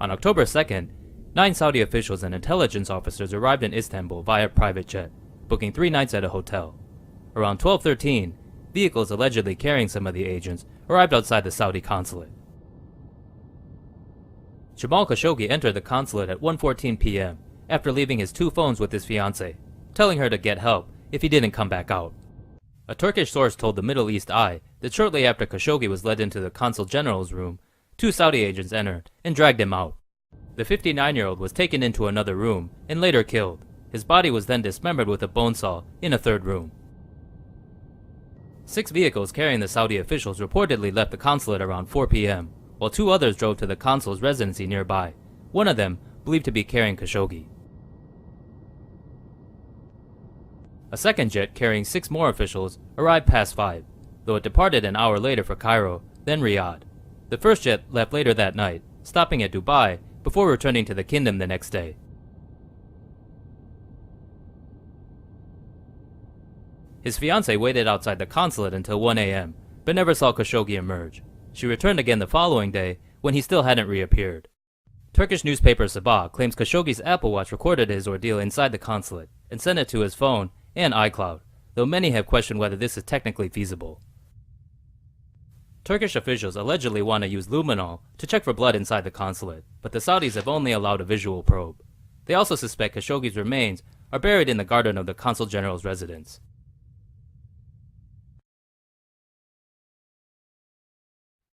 On October 2nd, 9 Saudi officials and intelligence officers arrived in Istanbul via private jet, booking 3 nights at a hotel. Around 12:13, vehicles allegedly carrying some of the agents arrived outside the Saudi consulate. Jamal Khashoggi entered the consulate at 1:14 p.m. after leaving his 2 phones with his fiancée, telling her to get help if he didn't come back out. A Turkish source told the Middle East Eye that shortly after Khashoggi was led into the consul general's room, 2 Saudi agents entered and dragged him out. The 59-year-old was taken into another room and later killed. His body was then dismembered with a bone saw in a 3rd room. 6 vehicles carrying the Saudi officials reportedly left the consulate around 4 p.m., while 2 others drove to the consul's residency nearby, one of them believed to be carrying Khashoggi. A second jet carrying 6 more officials arrived past 5, though it departed an hour later for Cairo, then Riyadh. The first jet left later that night, stopping at Dubai before returning to the kingdom the next day. His fiancée waited outside the consulate until 1 a.m., but never saw Khashoggi emerge. She returned again the following day when he still hadn't reappeared. Turkish newspaper Sabah claims Khashoggi's Apple Watch recorded his ordeal inside the consulate and sent it to his phone and iCloud, though many have questioned whether this is technically feasible. Turkish officials allegedly want to use luminol to check for blood inside the consulate, but the Saudis have only allowed a visual probe. They also suspect Khashoggi's remains are buried in the garden of the consul general's residence.